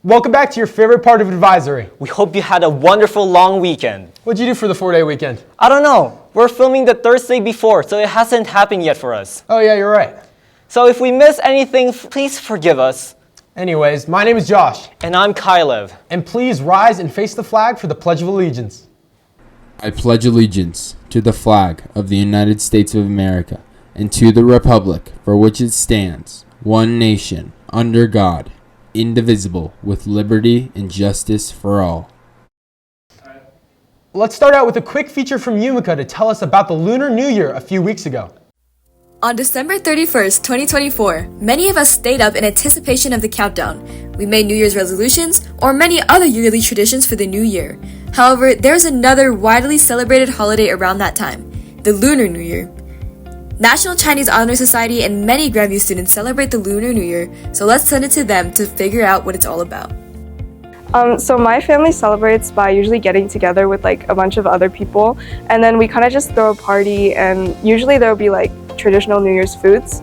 Welcome back to your favorite part of Advisory. We hope you had a wonderful long weekend. What'd you do for the 4-day weekend? I don't know. We're filming the Thursday before, so it hasn't happened yet for us. Oh yeah, you're right. So if we miss anything, please forgive us. Anyways, my name is Josh. And I'm Kylev. And please rise and face the flag for the Pledge of Allegiance. I pledge allegiance to the flag of the United States of America and to the republic for which it stands, one nation, under God, indivisible, with liberty and justice for all. Let's start out with a quick feature from Yumika to tell us about the Lunar New Year a few weeks ago. On December 31st, 2024, many of us stayed up in anticipation of the countdown. We made New Year's resolutions or many other yearly traditions for the new year. However, there's another widely celebrated holiday around that time, the Lunar New Year. National Chinese Honor Society and many Grandview students celebrate the Lunar New Year, so let's send it to them to figure out what it's all about. So my family celebrates by usually getting together with like a bunch of other people, and then we kind of just throw a party, and usually there'll be like traditional New Year's foods.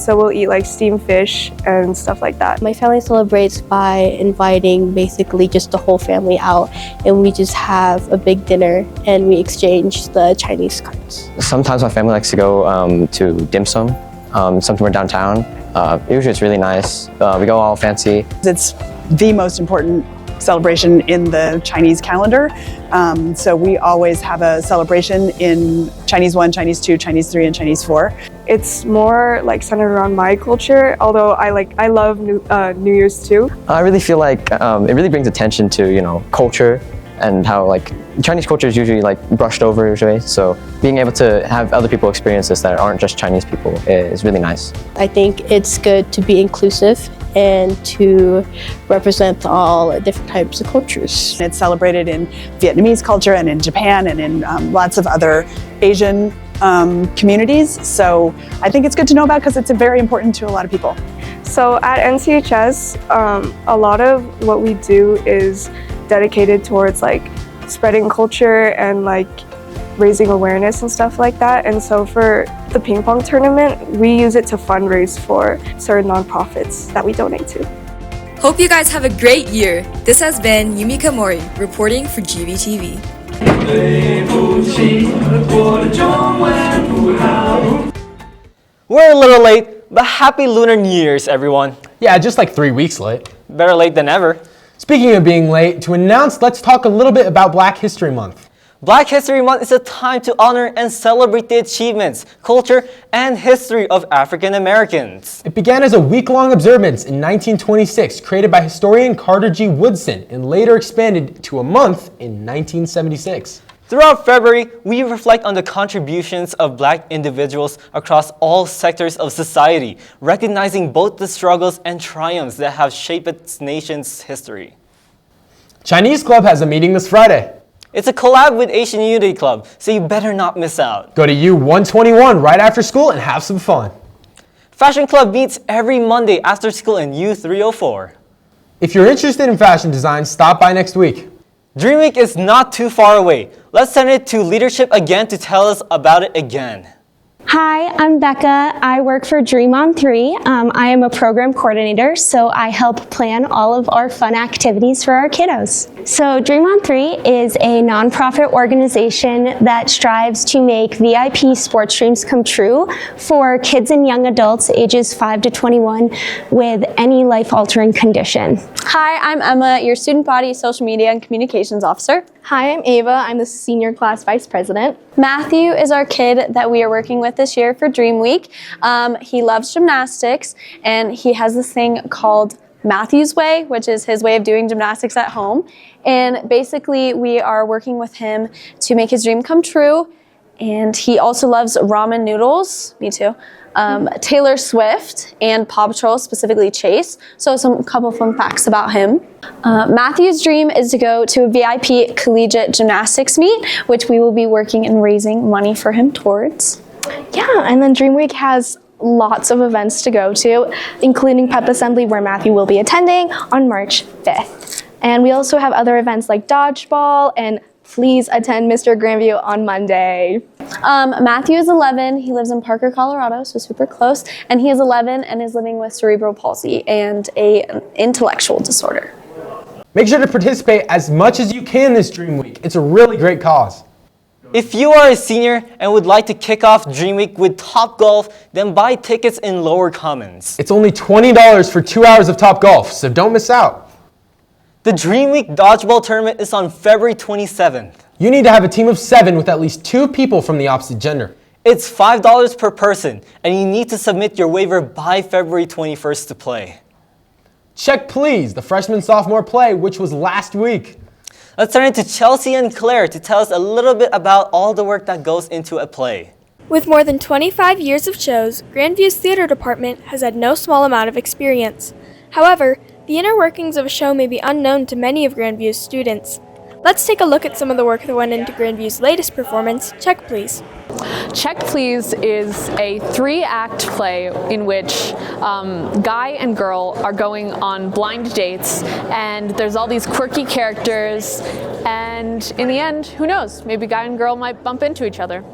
So we'll eat like steamed fish and stuff like that. My family celebrates by inviting basically just the whole family out, and we just have a big dinner and we exchange the Chinese cards. Sometimes my family likes to go to dim sum, somewhere downtown. Usually it's really nice. We go all fancy. It's the most important celebration in the Chinese calendar. So we always have a celebration in Chinese 1, Chinese 2, Chinese 3, and Chinese 4. It's more like centered around my culture, although I love New Year's too. I really feel like it really brings attention to, culture and how like Chinese culture is usually like brushed over usually. So being able to have other people experience this that aren't just Chinese people is really nice. I think it's good to be inclusive and to represent all different types of cultures. It's celebrated in Vietnamese culture and in Japan and in lots of other Asian communities. So I think it's good to know about because it's very important to a lot of people. So at NCHS, a lot of what we do is dedicated towards like spreading culture and like raising awareness and stuff like that. And so for the ping pong tournament, we use it to fundraise for certain nonprofits that we donate to. Hope you guys have a great year. This has been Yumika Mori reporting for GVTV. We're a little late, but happy Lunar New Year's, everyone. Yeah, just like 3 weeks late. Better late than ever. Speaking of being late, to announce, let's talk a little bit about Black History Month. Black History Month is a time to honor and celebrate the achievements, culture, and history of African Americans. It began as a week-long observance in 1926, created by historian Carter G. Woodson, and later expanded to a month in 1976. Throughout February, we reflect on the contributions of Black individuals across all sectors of society, recognizing both the struggles and triumphs that have shaped its nation's history. Chinese Club has a meeting this Friday. It's a collab with Asian Unity Club, so you better not miss out. Go to U121 right after school and have some fun. Fashion Club meets every Monday after school in U304. If you're interested in fashion design, stop by next week. Dream Week is not too far away. Let's send it to leadership again to tell us about it again. Hi, I'm Becca. I work for Dream on 3. I am a program coordinator, so I help plan all of our fun activities for our kiddos. So Dream on 3 is a nonprofit organization that strives to make VIP sports dreams come true for kids and young adults ages 5 to 21 with any life-altering condition. Hi, I'm Emma, your student body, social media, and communications officer. Hi, I'm Ava. I'm the senior class vice president. Matthew is our kid that we are working with this year for Dream Week. He loves gymnastics, and he has this thing called Matthew's Way, which is his way of doing gymnastics at home. And basically, we are working with him to make his dream come true. And he also loves ramen noodles, me too, Taylor Swift, and Paw Patrol, specifically Chase. So a couple fun facts about him. Matthew's dream is to go to a VIP collegiate gymnastics meet, which we will be working and raising money for him towards. Yeah, and then Dream Week has lots of events to go to, including Pep Assembly, where Matthew will be attending on March 5th. And we also have other events like dodgeball and please attend Mr. Grandview on Monday. Matthew is 11. He lives in Parker, Colorado, so super close. And he is 11 and is living with cerebral palsy and an intellectual disorder. Make sure to participate as much as you can this Dream Week. It's a really great cause. If you are a senior and would like to kick off Dream Week with Topgolf, then buy tickets in Lower Commons. It's only $20 for 2 hours of Topgolf, so don't miss out. The Dream Week Dodgeball Tournament is on February 27th. You need to have a team of 7 with at least 2 people from the opposite gender. It's $5 per person, and you need to submit your waiver by February 21st to play. Check Please, the freshman-sophomore play, which was last week. Let's turn it to Chelsea and Claire to tell us a little bit about all the work that goes into a play. With more than 25 years of shows, Grandview's theater department has had no small amount of experience. However, the inner workings of a show may be unknown to many of Grandview's students. Let's take a look at some of the work that went into Grandview's latest performance, Check Please. Check Please is a 3-act play in which guy and girl are going on blind dates, and there's all these quirky characters, and in the end, who knows, maybe guy and girl might bump into each other.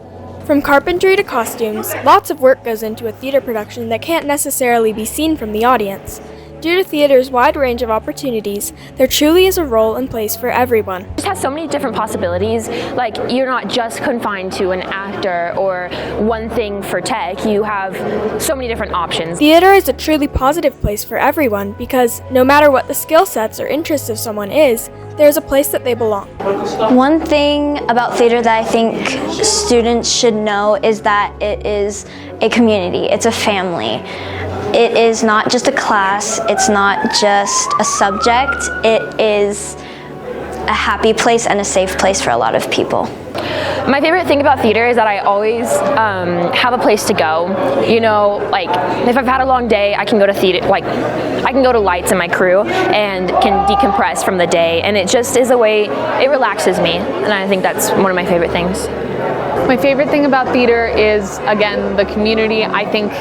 From carpentry to costumes, lots of work goes into a theater production that can't necessarily be seen from the audience. Due to theater's wide range of opportunities, there truly is a role and place for everyone. It has so many different possibilities. Like, you're not just confined to an actor or one thing for tech. You have so many different options. Theater is a truly positive place for everyone because no matter what the skill sets or interests of someone is, there's a place that they belong. One thing about theater that I think students should know is that it is a community, it's a family. It is not just a class, it's not just a subject, it is a happy place and a safe place for a lot of people. My favorite thing about theater is that I always have a place to go. You know, like if I've had a long day, I can go to theater, like I can go to Lights and my crew and can decompress from the day, and it just is a way, it relaxes me, and I think that's one of my favorite things. My favorite thing about theater is, again, the community. I think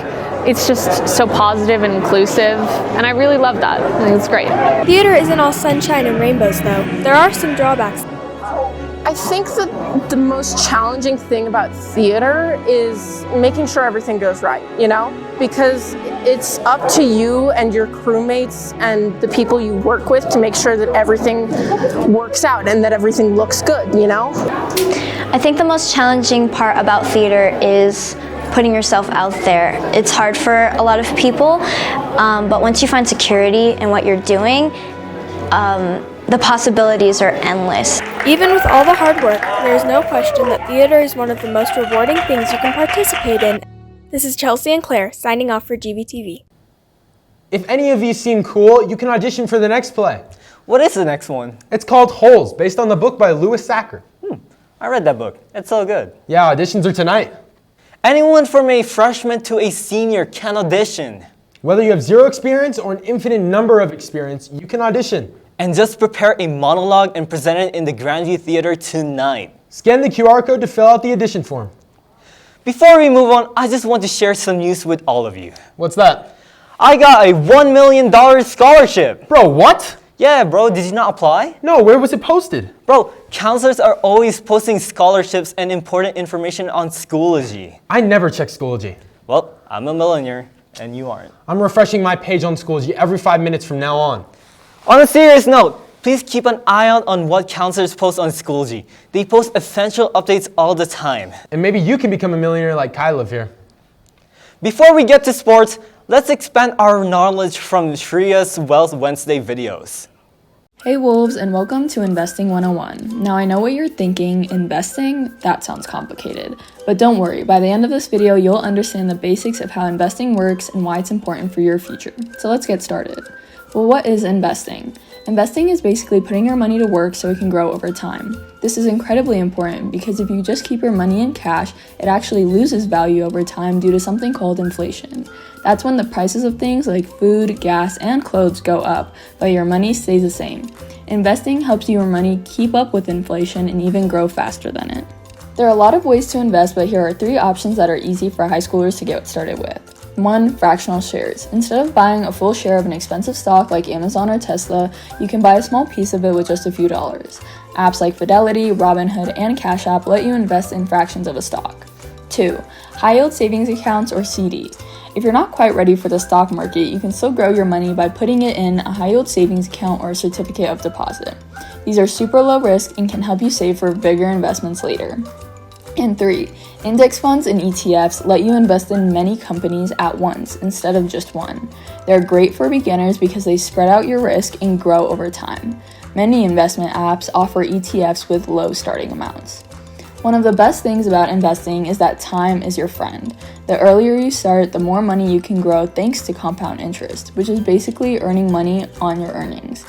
it's just so positive and inclusive, and I really love that. I think it's great. Theater isn't all sunshine and rainbows, though. There are some drawbacks. I think that the most challenging thing about theater is making sure everything goes right, you know? Because it's up to you and your crewmates and the people you work with to make sure that everything works out and that everything looks good, you know? I think the most challenging part about theater is putting yourself out there. It's hard for a lot of people, but once you find security in what you're doing, the possibilities are endless. Even with all the hard work, there is no question that theater is one of the most rewarding things you can participate in. This is Chelsea and Claire signing off for GVTV. If any of these seem cool, you can audition for the next play. What is the next one? It's called Holes, based on the book by Louis Sachar. I read that book. It's so good. Yeah, auditions are tonight. Anyone from a freshman to a senior can audition. Whether you have 0 experience or an infinite number of experience, you can audition. And just prepare a monologue and present it in the Grandview Theater tonight. Scan the QR code to fill out the audition form. Before we move on, I just want to share some news with all of you. What's that? I got a $1 million scholarship. Bro, what? Yeah, bro, did you not apply? No, where was it posted? Bro, counselors are always posting scholarships and important information on Schoology. I never check Schoology. Well, I'm a millionaire, and you aren't. I'm refreshing my page on Schoology every 5 minutes from now on. On a serious note, please keep an eye out on what counselors post on Schoology. They post essential updates all the time. And maybe you can become a millionaire like Kyle live here. Before we get to sports, let's expand our knowledge from Shreya's Wealth Wednesday videos. Hey Wolves, and welcome to Investing 101. Now I know what you're thinking, investing? That sounds complicated. But don't worry, by the end of this video you'll understand the basics of how investing works and why it's important for your future. So let's get started. Well, what is investing? Investing is basically putting your money to work so it can grow over time. This is incredibly important because if you just keep your money in cash, it actually loses value over time due to something called inflation. That's when the prices of things like food, gas, and clothes go up, but your money stays the same. Investing helps your money keep up with inflation and even grow faster than it. There are a lot of ways to invest, but here are 3 options that are easy for high schoolers to get started with. 1. Fractional shares. Instead of buying a full share of an expensive stock like Amazon or Tesla, you can buy a small piece of it with just a few dollars. Apps like Fidelity, Robinhood, and Cash App let you invest in fractions of a stock. 2. High-yield savings accounts or CD. If you're not quite ready for the stock market, you can still grow your money by putting it in a high-yield savings account or a certificate of deposit. These are super low risk and can help you save for bigger investments later. And 3. Index funds and ETFs let you invest in many companies at once instead of just one. They're great for beginners because they spread out your risk and grow over time. Many investment apps offer ETFs with low starting amounts. One of the best things about investing is that time is your friend. The earlier you start, the more money you can grow thanks to compound interest, which is basically earning money on your earnings.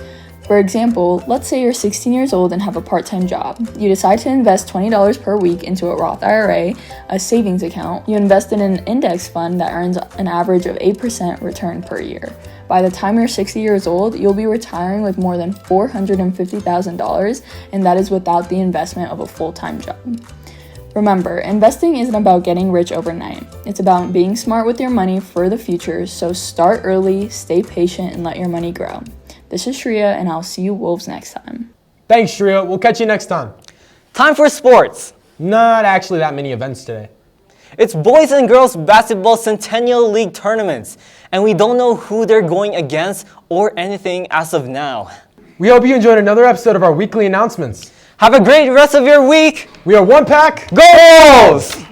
For example, let's say you're 16 years old and have a part-time job. You decide to invest $20 per week into a Roth IRA, a savings account. You invest in an index fund that earns an average of 8% return per year. By the time you're 60 years old, you'll be retiring with more than $450,000, and that is without the investment of a full-time job. Remember, investing isn't about getting rich overnight. It's about being smart with your money for the future, so start early, stay patient, and let your money grow. This is Shreya, and I'll see you Wolves next time. Thanks, Shreya. We'll catch you next time. Time for sports. Not actually that many events today. It's boys and girls basketball Centennial League tournaments, and we don't know who they're going against or anything as of now. We hope you enjoyed another episode of our weekly announcements. Have a great rest of your week. We are One Pack. Go Wolves!